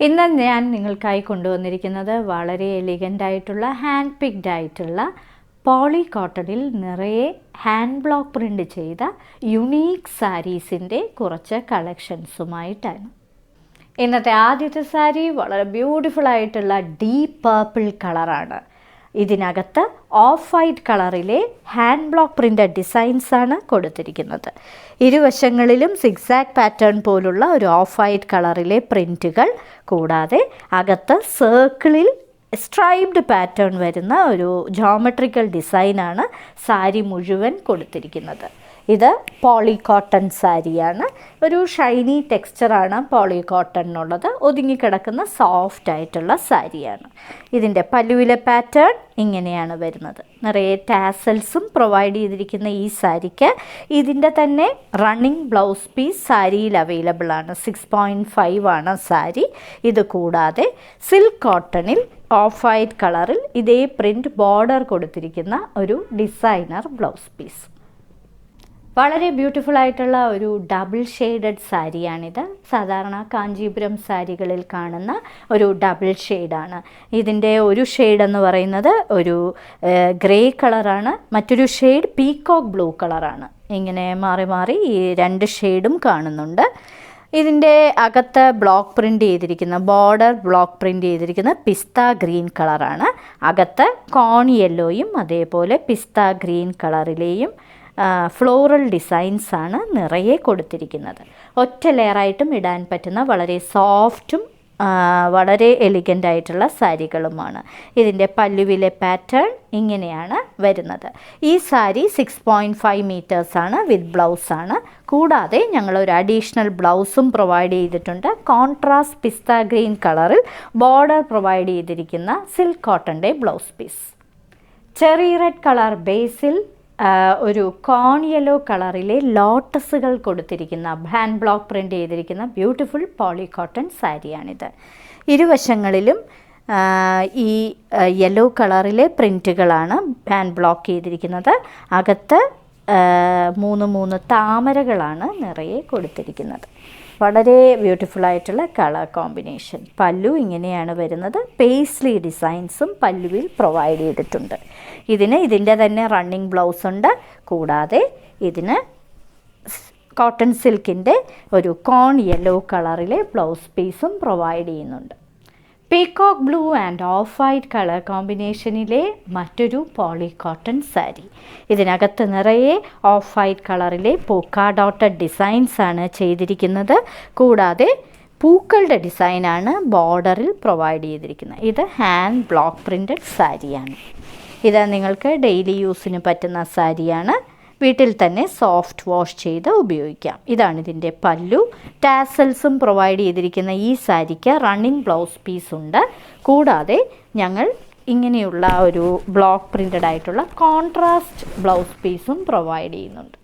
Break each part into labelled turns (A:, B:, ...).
A: ഇന്ന് ഞാൻ നിങ്ങൾക്കായി കൊണ്ടുവന്നിരിക്കുന്നത് വളരെ എലിഗൻ്റ് ആയിട്ടുള്ള ഹാൻഡ് പിക്ഡ് ആയിട്ടുള്ള പോളി കോട്ടണിൽ നിറയെ ഹാൻഡ് ബ്ലോക്ക് പ്രിൻ്റ് ചെയ്ത യുണീക്ക് സാരീസിൻ്റെ കുറച്ച് കളക്ഷൻസുമായിട്ടാണ്. ഇന്നത്തെ ആദ്യത്തെ സാരി വളരെ ബ്യൂട്ടിഫുൾ ആയിട്ടുള്ള ഡീപ്പ് പർപ്പിൾ കളറാണ്. ഇതിനകത്ത് ഓഫ് വൈറ്റ് കളറിലെ ഹാൻഡ് ബ്ലോക്ക് പ്രിൻ്റഡ് ഡിസൈൻസാണ് കൊടുത്തിരിക്കുന്നത്. ഇരുവശങ്ങളിലും സിക്സാക് പാറ്റേൺ പോലുള്ള ഒരു ഓഫ് വൈറ്റ് കളറിലെ പ്രിൻറ്റുകൾ, കൂടാതെ അകത്ത് സർക്കിളിൽ സ്ട്രൈപ്ഡ് പാറ്റേൺ വരുന്ന ഒരു ജോമെട്രിക്കൽ ഡിസൈനാണ് സാരി മുഴുവൻ കൊടുത്തിരിക്കുന്നത്. ഇത് പോളി കോട്ടൺ സാരിയാണ്. ഒരു ഷൈനി ടെക്സ്ചറാണ് പോളി കോട്ടണിനുള്ളത്. ഒതുങ്ങിക്കിടക്കുന്ന സോഫ്റ്റ് ആയിട്ടുള്ള സാരിയാണ്. ഇതിൻ്റെ പല്ലുവിലെ പാറ്റേൺ ഇങ്ങനെയാണ് വരുന്നത്. നിറയെ ടാസൽസും പ്രൊവൈഡ് ചെയ്തിരിക്കുന്ന ഈ സാരിക്ക് ഇതിൻ്റെ തന്നെ റണ്ണിങ് ബ്ലൗസ് പീസ് സാരിയിൽ അവൈലബിൾ ആണ്. 6.5 ആണ് സാരി. ഇത് കൂടാതെ സിൽക്ക് കോട്ടണിൽ ഓഫ് വൈറ്റ് കളറിൽ ഇതേ പ്രിൻ്റ് ബോർഡർ കൊടുത്തിരിക്കുന്ന ഒരു ഡിസൈനർ ബ്ലൗസ് പീസ്. വളരെ ബ്യൂട്ടിഫുൾ ആയിട്ടുള്ള ഒരു ഡബിൾ ഷെയ്ഡഡ് സാരിയാണിത്. സാധാരണ കാഞ്ചീപുരം സാരികളിൽ കാണുന്ന ഒരു ഡബിൾ ഷെയ്ഡാണ്. ഇതിൻ്റെ ഒരു ഷെയ്ഡ് എന്ന് പറയുന്നത് ഒരു ഗ്രേ കളറാണ്, മറ്റൊരു ഷെയ്ഡ് പീകോക്ക് ബ്ലൂ കളറാണ്. ഇങ്ങനെ മാറി മാറി ഈ രണ്ട് ഷെയ്ഡും കാണുന്നുണ്ട്. ഇതിൻ്റെ അകത്ത് ബ്ലോക്ക് പ്രിൻ്റ് ചെയ്തിരിക്കുന്ന ബോർഡർ ബ്ലോക്ക് പ്രിൻ്റ് ചെയ്തിരിക്കുന്ന പിസ്ത ഗ്രീൻ കളറാണ്. അകത്ത് കോൺ യെല്ലോയും അതേപോലെ പിസ്ത ഗ്രീൻ കളറിലെയും ഫ്ലോറൽ ഡിസൈൻസാണ് നിറയെ കൊടുത്തിരിക്കുന്നത്. ഒറ്റ ലെയറായിട്ടും ഇടാൻ പറ്റുന്ന വളരെ സോഫ്റ്റും വളരെ എലിഗൻ്റ് ആയിട്ടുള്ള സാരികളുമാണ്. ഇതിൻ്റെ പല്ലുവിലെ പാറ്റേൺ ഇങ്ങനെയാണ് വരുന്നത്. ഈ സാരി 6.5 മീറ്റേഴ്സാണ് വിത്ത് ബ്ലൗസാണ്. കൂടാതെ ഞങ്ങളൊരു അഡീഷണൽ ബ്ലൗസും പ്രൊവൈഡ് ചെയ്തിട്ടുണ്ട്. കോൺട്രാസ്റ്റ് പിസ്ത ഗ്രീൻ കളറിൽ ബോർഡർ പ്രൊവൈഡ് ചെയ്തിരിക്കുന്ന സിൽക്ക് കോട്ടൻ്റെ blouse piece. Cherry red colour ബേസിൽ ഒരു കോൺ യെല്ലോ കളറിലെ ലോട്ടസുകൾ കൊടുത്തിരിക്കുന്ന ഹാൻഡ് ബ്ലോക്ക് പ്രിൻ്റ് ചെയ്തിരിക്കുന്ന ബ്യൂട്ടിഫുൾ പോളി കോട്ടൺ സാരിയാണിത്. ഇരുവശങ്ങളിലും ഈ യെല്ലോ കളറിലെ പ്രിൻറ്റുകളാണ് ഹാൻഡ് ബ്ലോക്ക് ചെയ്തിരിക്കുന്നത്. അകത്ത് 3 താമരകളാണ് നിറയെ കൊടുത്തിരിക്കുന്നത്. വളരെ ബ്യൂട്ടിഫുൾ ആയിട്ടുള്ള കളർ കോമ്പിനേഷൻ. പല്ലു ഇങ്ങനെയാണ് വരുന്നത്. പേസ്ലി ഡിസൈൻസും പല്ലുവിൽ പ്രൊവൈഡ് ചെയ്തിട്ടുണ്ട്. ഇതിൻ്റെ തന്നെ റണ്ണിങ് ബ്ലൗസ് ഉണ്ട്. കൂടാതെ ഇതിന് കോട്ടൺ സിൽക്കിൻ്റെ ഒരു കോൺ യെല്ലോ കളറിലെ ബ്ലൗസ് പീസും പ്രൊവൈഡ് ചെയ്യുന്നുണ്ട്. Peacock blue and off white colour കോമ്പിനേഷനിലെ മറ്റൊരു പോളി കോട്ടൺ സാരി. ഇതിനകത്ത് നിറയെ ഓഫ് വൈറ്റ് കളറിലെ പോക്ക ഡോട്ടഡ് ഡിസൈൻസാണ് ചെയ്തിരിക്കുന്നത്. കൂടാതെ പൂക്കളുടെ ഡിസൈനാണ് ബോർഡറിൽ പ്രൊവൈഡ് ചെയ്തിരിക്കുന്നത്. ഇത് ഹാൻഡ് ബ്ലോക്ക് പ്രിൻ്റഡ് സാരിയാണ്. ഇത് നിങ്ങൾക്ക് ഡെയിലി യൂസിന് പറ്റുന്ന സാരിയാണ്. വീട്ടിൽ തന്നെ സോഫ്റ്റ് വാഷ് ചെയ്ത് ഉപയോഗിക്കാം. ഇതാണ് ഇതിൻ്റെ പല്ലു. ടാസൽസും പ്രൊവൈഡ് ചെയ്തിരിക്കുന്ന ഈ സാരിക്ക് റണ്ണിങ് ബ്ലൗസ് പീസ് ഉണ്ട്. കൂടാതെ ഞങ്ങൾ ഇങ്ങനെയുള്ള ഒരു ബ്ലോക്ക് പ്രിൻ്റഡ് ആയിട്ടുള്ള കോൺട്രാസ്റ്റ് ബ്ലൗസ് പീസും പ്രൊവൈഡ് ചെയ്യുന്നുണ്ട്.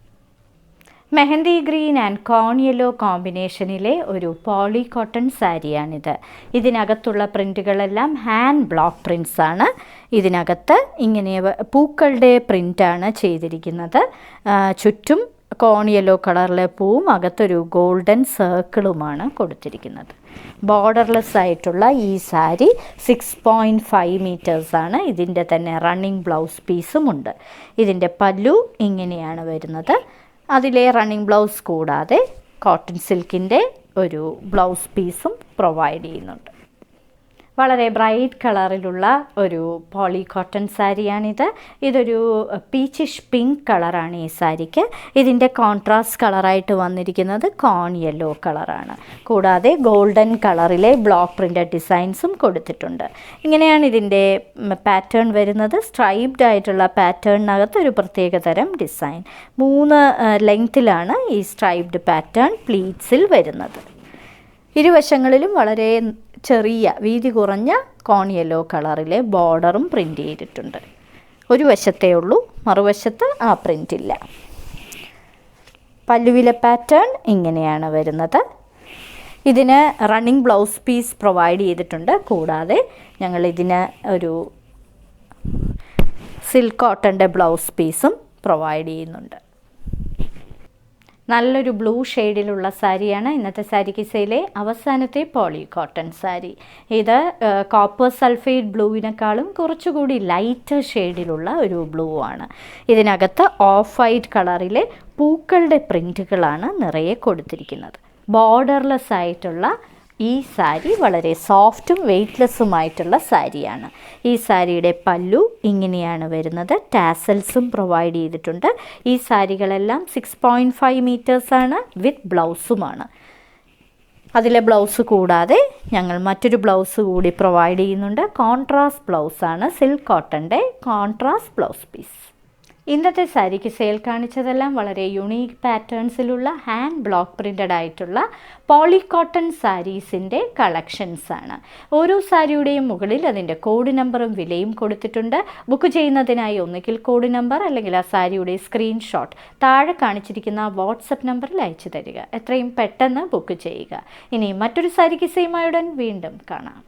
A: Mehndi green and corn yellow കോമ്പിനേഷനിലെ ഒരു പോളി കോട്ടൺ സാരിയാണിത്. ഇതിനകത്തുള്ള പ്രിൻറ്റുകളെല്ലാം ഹാൻഡ് ബ്ലോക്ക് പ്രിൻറ്റ്സാണ്. ഇതിനകത്ത് ഇങ്ങനെ പൂക്കളുടെ പ്രിൻ്റാണ് ചെയ്തിരിക്കുന്നത്. ചുറ്റും കോൺ യെല്ലോ കളറിലെ പൂവും അകത്തൊരു ഗോൾഡൻ സർക്കിളുമാണ് കൊടുത്തിരിക്കുന്നത്. ബോർഡർലെസ് ആയിട്ടുള്ള ഈ സാരി 6.5 മീറ്റേഴ്സാണ്. ഇതിൻ്റെ തന്നെ റണ്ണിങ് ബ്ലൗസ് പീസും ഉണ്ട്. ഇതിൻ്റെ പല്ലു ഇങ്ങനെയാണ് വരുന്നത്. അതിലെ റണ്ണിങ് ബ്ലൗസ് കൂടാതെ കോട്ടൺ സിൽക്കിൻ്റെ ഒരു ബ്ലൗസ് പീസും പ്രൊവൈഡ് ചെയ്യുന്നുണ്ട്. വളരെ ബ്രൈറ്റ് കളറിലുള്ള ഒരു പോളി കോട്ടൺ സാരിയാണിത്. ഇതൊരു പീച്ചിഷ് പിങ്ക് കളറാണ് ഈ സാരിക്ക്. ഇതിൻ്റെ കോൺട്രാസ്റ്റ് കളറായിട്ട് വന്നിരിക്കുന്നത് കോൺ യെല്ലോ കളറാണ്. കൂടാതെ ഗോൾഡൻ കളറിലെ ബ്ലോക്ക് പ്രിൻ്റഡ് ഡിസൈൻസും കൊടുത്തിട്ടുണ്ട്. ഇങ്ങനെയാണ് ഇതിൻ്റെ പാറ്റേൺ വരുന്നത്. സ്ട്രൈപ്ഡ് ആയിട്ടുള്ള പാറ്റേണിനകത്ത് ഒരു പ്രത്യേക തരം ഡിസൈൻ. 3 ലെങ്ത്തിലാണ് ഈ സ്ട്രൈപ്ഡ് പാറ്റേൺ പ്ലീറ്റ്സിൽ വരുന്നത്. ഇരുവശങ്ങളിലും വളരെ ചെറിയ വീതി കുറഞ്ഞ കോൺ യെല്ലോ കളറിലെ ബോർഡറും പ്രിൻ്റ് ചെയ്തിട്ടുണ്ട്. ഒരു വശത്തേ ഉള്ളൂ, മറുവശത്ത് ആ പ്രിൻ്റ് ഇല്ല. പല്ലുവിലെ പാറ്റേൺ ഇങ്ങനെയാണ് വരുന്നത്. ഇതിന് റണ്ണിങ് ബ്ലൗസ് പീസ് പ്രൊവൈഡ് ചെയ്തിട്ടുണ്ട്. കൂടാതെ ഞങ്ങൾ ഇതിന് ഒരു സിൽക്ക് കോട്ടൻ്റെ ബ്ലൗസ് പീസും പ്രൊവൈഡ് ചെയ്യുന്നുണ്ട്. നല്ലൊരു ബ്ലൂ ഷെയ്ഡിലുള്ള സാരിയാണ് ഇന്നത്തെ സാരി കിസയിലെ അവസാനത്തെ പോളി കോട്ടൺ സാരി. ഇത് കോപ്പർ സൾഫേറ്റ് ബ്ലൂവിനേക്കാളും കുറച്ചുകൂടി ലൈറ്റ് ഷെയ്ഡിലുള്ള ഒരു ബ്ലൂ ആണ്. ഇതിനകത്ത് ഓഫ് വൈറ്റ് കളറിലെ പൂക്കളുടെ പ്രിൻറ്റുകളാണ് നിറയെ കൊടുത്തിരിക്കുന്നത്. ബോർഡർലെസ് ആയിട്ടുള്ള ഈ സാരി വളരെ സോഫ്റ്റും വെയ്റ്റ്ലെസ്സുമായിട്ടുള്ള സാരിയാണ്. ഈ സാരിയുടെ പല്ലു ഇങ്ങനെയാണ് വരുന്നത്. ടാസൽസും പ്രൊവൈഡ് ചെയ്തിട്ടുണ്ട്. ഈ സാരികളെല്ലാം 6.5 മീറ്റേഴ്സാണ് വിത്ത് ബ്ലൗസുമാണ്. അതിലെ ബ്ലൗസ് കൂടാതെ ഞങ്ങൾ മറ്റൊരു ബ്ലൗസ് കൂടി പ്രൊവൈഡ് ചെയ്യുന്നുണ്ട്. കോൺട്രാസ്റ്റ് ബ്ലൗസാണ്, സിൽക്ക് കോട്ടൻ്റെ കോൺട്രാസ്റ്റ് ബ്ലൗസ് പീസ്. ഇന്നത്തെ സാരിക്ക് സെയിൽ കാണിച്ചതെല്ലാം വളരെ യുണീക്ക് പാറ്റേൺസിലുള്ള ഹാൻഡ് ബ്ലോക്ക് പ്രിൻ്റഡ് ആയിട്ടുള്ള പോളി കോട്ടൺ സാരീസിൻ്റെ കളക്ഷൻസാണ്. ഓരോ സാരിയുടെയും മുകളിൽ അതിൻ്റെ കോഡ് നമ്പറും വിലയും കൊടുത്തിട്ടുണ്ട്. ബുക്ക് ചെയ്യുന്നതിനായി ഒന്നുകിൽ കോഡ് നമ്പർ അല്ലെങ്കിൽ ആ സാരിയുടെ സ്ക്രീൻഷോട്ട് താഴെ കാണിച്ചിരിക്കുന്ന വാട്സപ്പ് നമ്പറിൽ അയച്ചു തരിക. എത്രയും പെട്ടെന്ന് ബുക്ക് ചെയ്യുക. ഇനി മറ്റൊരു സാരി കിസയുമായുടൻ വീണ്ടും കാണാം.